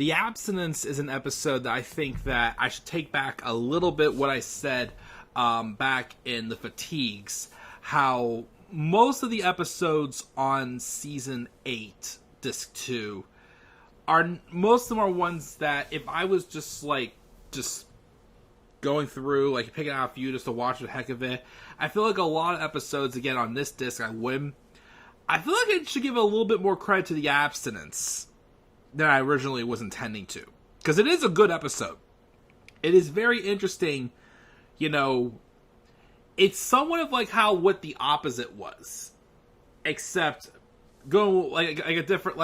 The Abstinence is an episode that I think that I should take back a little bit what I said back in the Fatigues. How most of the episodes on Season 8, Disc 2, most of them are ones that if I was just going through, like picking out a few just to watch the heck of it, I feel like a lot of episodes, again, on this disc, I wouldn't. I feel like I should give a little bit more credit to The Abstinence than I originally was intending to. Because it is a good episode. It is very interesting, it's somewhat of like what the opposite was. Except, go a different,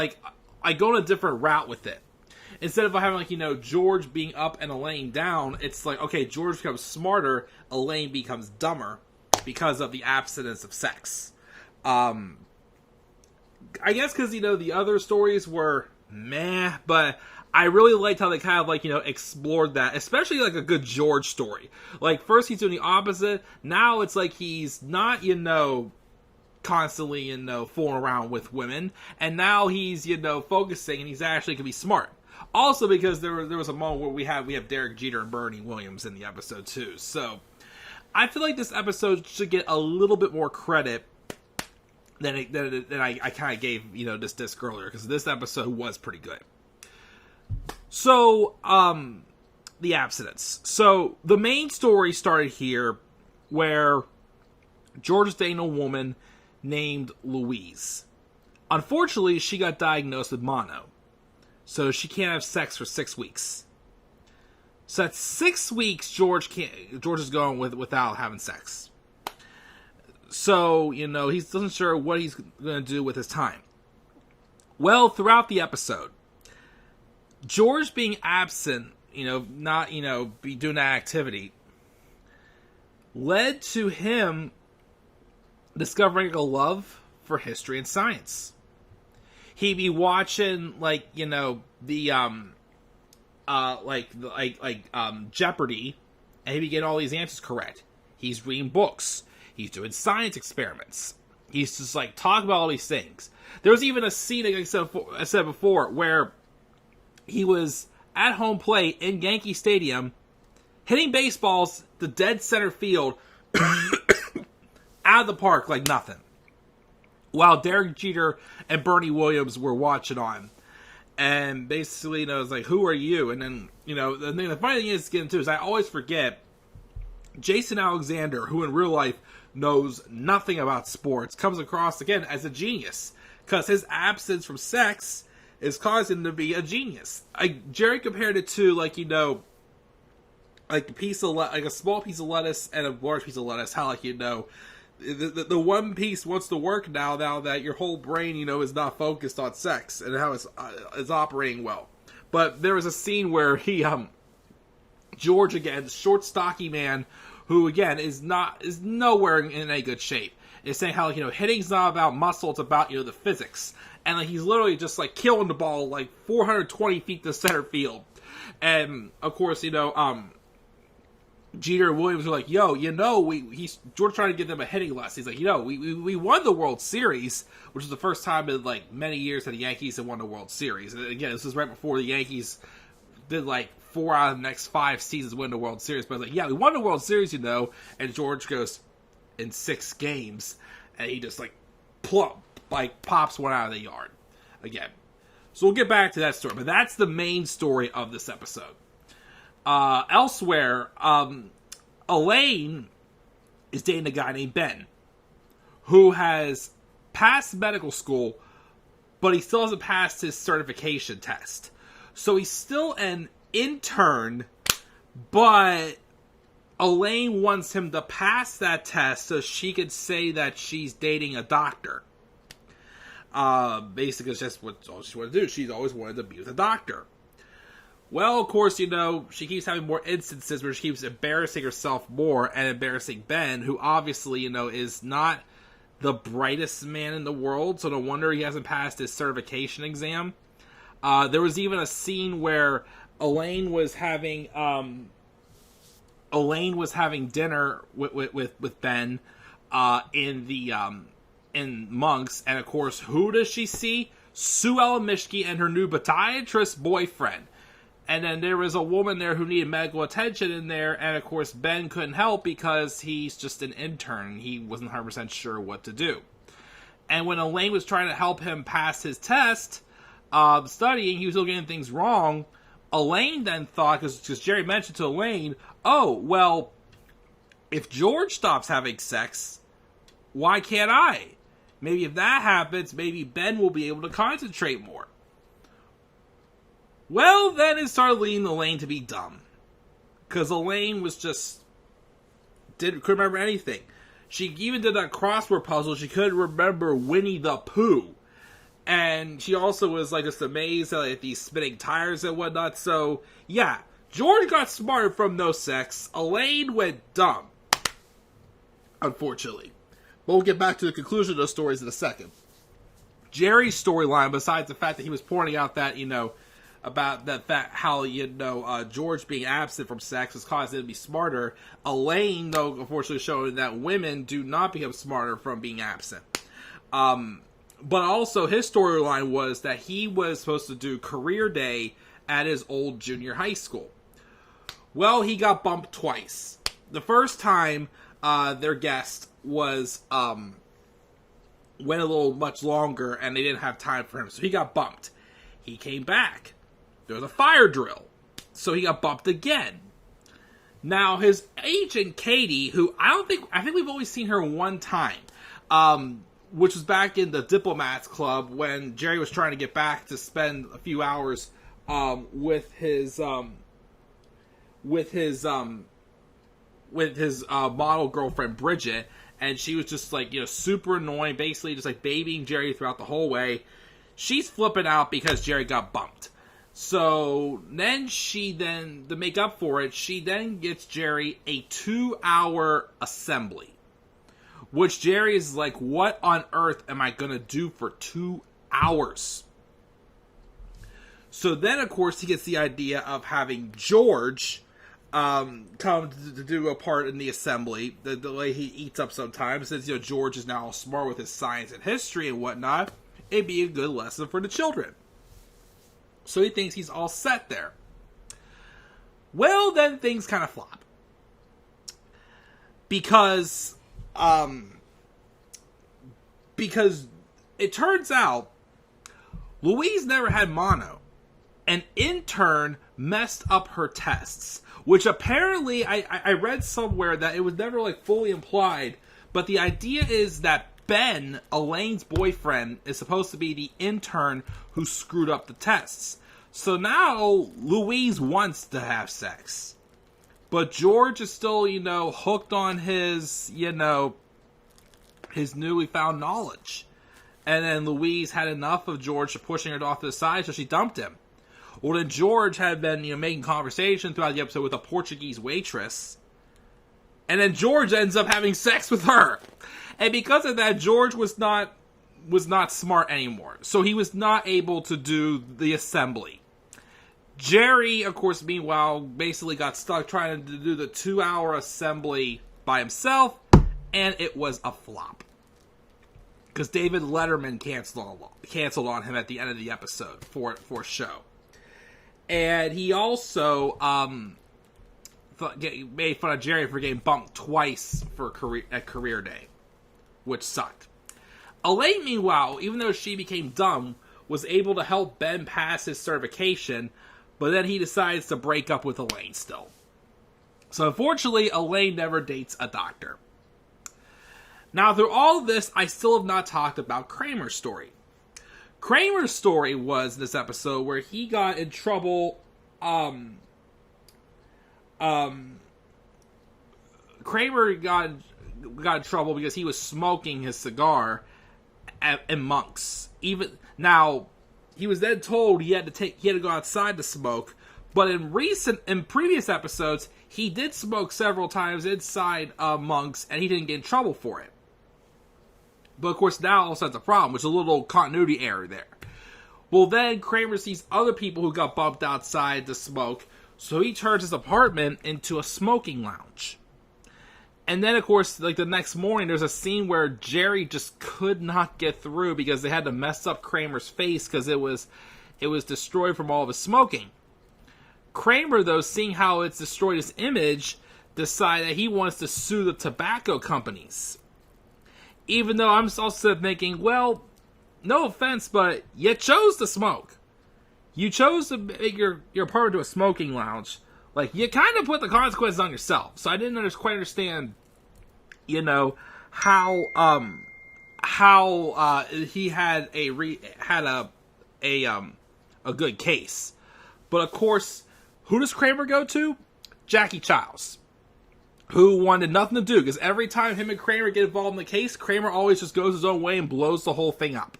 I go on a different route with it. Instead of having, George being up and Elaine down, it's like, okay, George becomes smarter, Elaine becomes dumber because of the abstinence of sex. I guess because, the other stories were meh, but I really liked how they kind of, explored that, especially, a good George story. First he's doing the opposite, now it's like he's not, constantly, fooling around with women, and now he's, focusing, and he's actually can be smart. Also because there was a moment where we have Derek Jeter and Bernie Williams in the episode, too. So, I feel like this episode should get a little bit more credit than I kind of gave, this disc earlier, because this episode was pretty good. So, The Abstinence. So, the main story started here, where George is dating a woman named Louise. Unfortunately, she got diagnosed with mono. So, she can't have sex for 6 weeks. So, that's 6 weeks George is going without having sex. So, he doesn't sure what he's going to do with his time. Well, throughout the episode, George being absent, not, be doing that activity, led to him discovering a love for history and science. He'd be watching, Jeopardy, and he'd be getting all these answers correct. He's reading books. He's doing science experiments. He's just, talking about all these things. There was even a scene, like I said before, where he was at home plate in Yankee Stadium, hitting baseballs to dead center field, out of the park like nothing. While Derek Jeter and Bernie Williams were watching on. And basically, it's like, who are you? And then, the funny thing is, getting to is I always forget Jason Alexander, who in real life knows nothing about sports, comes across, again, as a genius. Because his absence from sex is causing him to be a genius. Jerry compared it to, a piece of a small piece of lettuce and a large piece of lettuce. How, the one piece wants to work now that your whole brain, is not focused on sex and how it's operating well. But there was a scene where George, again, short, stocky man, who, again, is nowhere in any good shape, is saying how, hitting's not about muscle, it's about, the physics. And, he's literally just, killing the ball, 420 feet to center field. And, of course, Jeter and Williams were like, George trying to give them a hitting lesson. He's like, we won the World Series, which is the first time in, many years that the Yankees had won the World Series. And, again, this was right before the Yankees did, 4 out of the next 5 seasons win the World Series. But I was like, we won the World Series, And George goes, in 6 games. And he just, plump, pops one out of the yard. Again. So we'll get back to that story. But that's the main story of this episode. Elsewhere, Elaine is dating a guy named Ben, who has passed medical school, but he still hasn't passed his certification test. So he's still an intern, but Elaine wants him to pass that test so she could say that she's dating a doctor. Basically, it's just all she wanted to do. She's always wanted to be with a doctor. Well, of course, she keeps having more instances where she keeps embarrassing herself more and embarrassing Ben, who obviously, is not the brightest man in the world, so no wonder he hasn't passed his certification exam. There was even a scene where Elaine was having dinner with Ben in Monk's, and of course, who does she see? Sue Ellen Mischke and her new podiatrist boyfriend. And then there was a woman there who needed medical attention in there, and of course Ben couldn't help because he's just an intern. He wasn't 100% sure what to do. And when Elaine was trying to help him pass his test, studying, he was still getting things wrong. Elaine then thought, because Jerry mentioned to Elaine, oh, well, if George stops having sex, why can't I? Maybe if that happens, maybe Ben will be able to concentrate more. Well, then it started leading Elaine to be dumb. Because Elaine was just... couldn't remember anything. She even did that crossword puzzle. She couldn't remember Winnie the Pooh. And she also was like just amazed at like, these spinning tires and whatnot. So, yeah. George got smarter from no sex. Elaine went dumb. Unfortunately. But we'll get back to the conclusion of those stories in a second. Jerry's storyline, besides the fact that he was pointing out that, about that fact how, George being absent from sex has caused him to be smarter. Elaine, though, unfortunately showing that women do not become smarter from being absent. But also, his storyline was that he was supposed to do career day at his old junior high school. Well, he got bumped twice. The first time, their guest was, went a little much longer, and they didn't have time for him, so he got bumped. He came back. There was a fire drill, so he got bumped again. Now, his agent, Katie, who I think we've only seen her one time, which was back in the Diplomats Club when Jerry was trying to get back to spend a few hours with his model girlfriend Bridget, and she was just like super annoying, basically just like babying Jerry throughout the whole way. She's flipping out because Jerry got bumped. So then to make up for it, she then gets Jerry a 2-hour assembly. Which Jerry is like, what on earth am I going to do for 2 hours? So then, of course, he gets the idea of having George come to do a part in the assembly. The way he eats up sometimes, since George is now all smart with his science and history and whatnot, it'd be a good lesson for the children. So he thinks he's all set there. Well, then things kind of flop. Because it turns out Louise never had mono. An intern messed up her tests, which apparently I read somewhere that it was never like fully implied, but the idea is that Ben, Elaine's boyfriend, is supposed to be the intern who screwed up the tests. So now Louise wants to have sex. But George is still, hooked on his newly found knowledge. And then Louise had enough of George pushing her off to the side, so she dumped him. Well, then George had been, making conversation throughout the episode with a Portuguese waitress. And then George ends up having sex with her. And because of that, George was not smart anymore. So he was not able to do the assembly. Jerry, of course, meanwhile, basically got stuck trying to do the 2-hour assembly by himself, and it was a flop. Because David Letterman canceled on him at the end of the episode for a show. And he also made fun of Jerry for getting bumped twice at career day, which sucked. Elaine, meanwhile, even though she became dumb, was able to help Ben pass his certification, but then he decides to break up with Elaine still. So unfortunately, Elaine never dates a doctor. Now, through all of this, I still have not talked about Kramer's story. Kramer's story was this episode where he got in trouble. Kramer got in trouble because he was smoking his cigar in Monk's. Even now, he was then told he had to go outside to smoke. But in previous episodes, he did smoke several times inside Monk's, and he didn't get in trouble for it. But of course, now all of a sudden it's a problem, which is a little continuity error there. Well, then Kramer sees other people who got bumped outside to smoke, so he turns his apartment into a smoking lounge. And then, of course, like the next morning, there's a scene where Jerry just could not get through because they had to mess up Kramer's face because it was destroyed from all of his smoking. Kramer, though, seeing how it's destroyed his image, decided that he wants to sue the tobacco companies. Even though I'm also thinking, well, no offense, but you chose to smoke. You chose to make your apartment to a smoking lounge. Like, you kind of put the consequences on yourself. So I didn't quite understand, how he had a good case. But of course, who does Kramer go to? Jackie Childs, who wanted nothing to do, because every time him and Kramer get involved in the case, Kramer always just goes his own way and blows the whole thing up.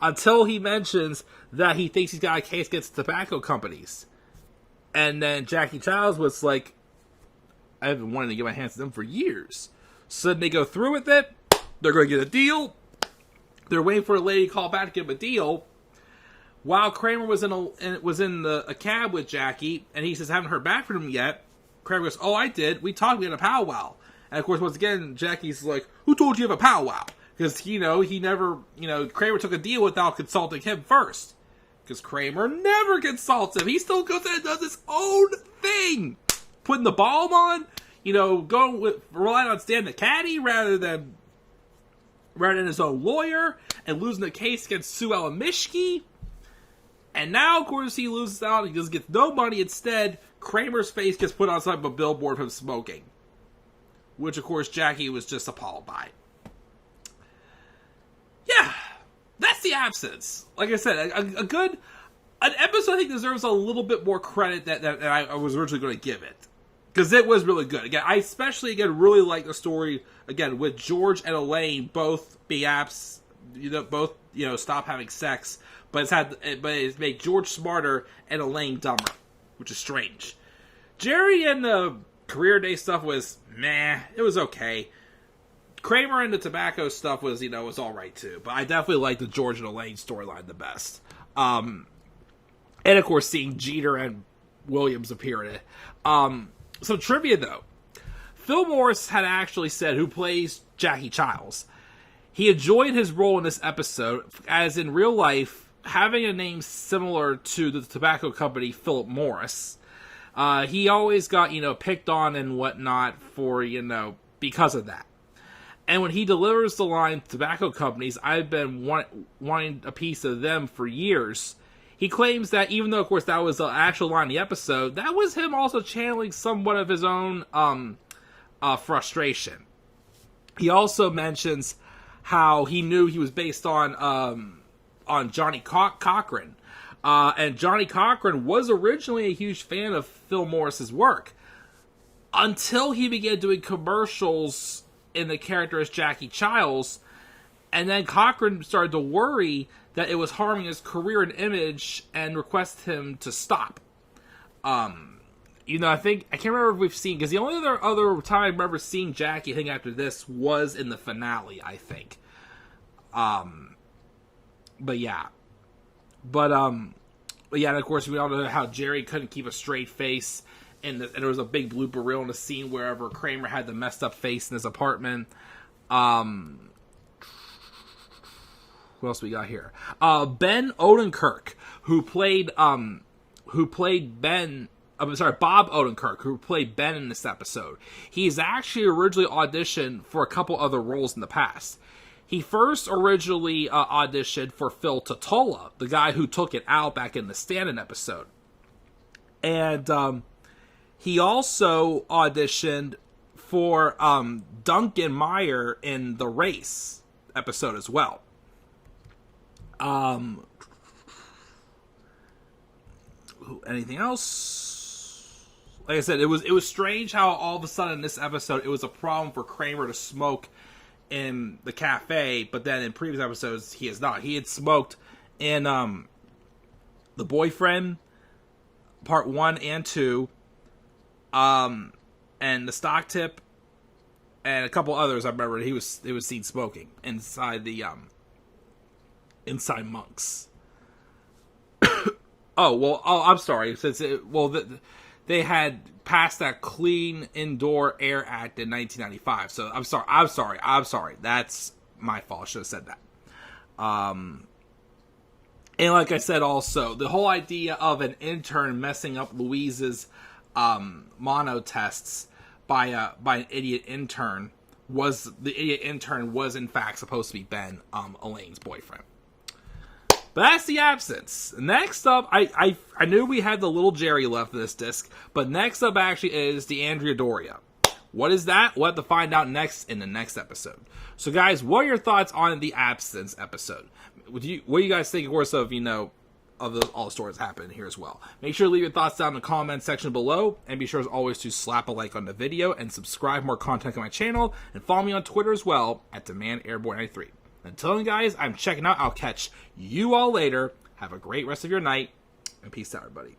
Until he mentions that he thinks he's got a case against tobacco companies. And then Jackie Childs was like, I've been wanting to get my hands on them for years. So then they go through with it. They're going to get a deal. They're waiting for a lady to call back to give them a deal. While Kramer was in a cab with Jackie, and he says, haven't heard back from him yet. Kramer goes, oh, I did. We talked, we had a powwow. And of course, once again, Jackie's like, who told you you have a powwow? Because, he never, Kramer took a deal without consulting him first. Because Kramer never consults him. He still goes in and does his own thing. Putting the balm on, relying on Stan the Caddy rather than his own lawyer, and losing the case against Sue Alamishki. And now, of course, he loses out. He just gets no money. Instead, Kramer's face gets put on top of a billboard from smoking. Which, of course, Jackie was just appalled by. Yeah, that's The Abstinence. Like I said, an episode I think deserves a little bit more credit than I was originally going to give it. Because it was really good. Again, I especially, really like the story, again, with George and Elaine both stop having sex. But it's made George smarter and Elaine dumber, which is strange. Jerry and the career day stuff was meh. It was okay. Kramer and the tobacco stuff was alright too. But I definitely like the George and Elaine storyline the best. And of course, seeing Jeter and Williams appear in it. Some trivia though. Phil Morris had actually said, who plays Jackie Childs, he enjoyed his role in this episode, as in real life, having a name similar to the tobacco company Philip Morris, he always got, picked on and whatnot for, because of that. And when he delivers the line, tobacco companies, I've been wanting a piece of them for years, he claims that even though, of course, that was the actual line of the episode, that was him also channeling somewhat of his own frustration. He also mentions how he knew he was based on Johnny Cochran. And Johnny Cochran was originally a huge fan of Phil Morris's work. Until he began doing commercials in the character as Jackie Childs. And then Cochran started to worry that it was harming his career and image and requested him to stop. I can't remember if we've seen, because the only other time I remember seeing Jackie, I think after this, was in the finale, I think. But yeah. But yeah, and of course, we all know how Jerry couldn't keep a straight face, and there was a big blooper reel in the scene wherever Kramer had the messed up face in his apartment. What else we got here? Ben Odenkirk, who played Ben. Bob Odenkirk, who played Ben in this episode. He's actually originally auditioned for a couple other roles in the past. He first originally auditioned for Phil Totola, the guy who took it out back in the Stand-In episode. And he also auditioned for Duncan Meyer in The Race episode as well. Anything else? Like I said, it was strange how all of a sudden in this episode it was a problem for Kramer to smoke in the cafe, but then in previous episodes he has not. He had smoked in The Boyfriend Part 1 and 2, and The Stock Tip, and a couple others. I remember he was seen smoking inside the inside Monks. I'm sorry. they had passed that Clean Indoor Air Act in 1995. So I'm sorry. That's my fault. I should have said that. And like I said, also, the whole idea of an intern messing up Louise's mono tests by an idiot intern was in fact supposed to be Ben, Elaine's boyfriend. But that's the Abstinence. Next up, I knew we had the little Jerry left in this disc, but next up actually is the Andrea Doria. What is that? We'll have to find out next in the next episode. So guys, what are your thoughts on the Abstinence episode? What do you guys think, of course, of, all the stories that happen here as well? Make sure to leave your thoughts down in the comments section below, and be sure as always to slap a like on the video and subscribe for more content on my channel, and follow me on Twitter as well at DemandAirborne93. Until then, guys, I'm checking out. I'll catch you all later. Have a great rest of your night, and peace out, everybody.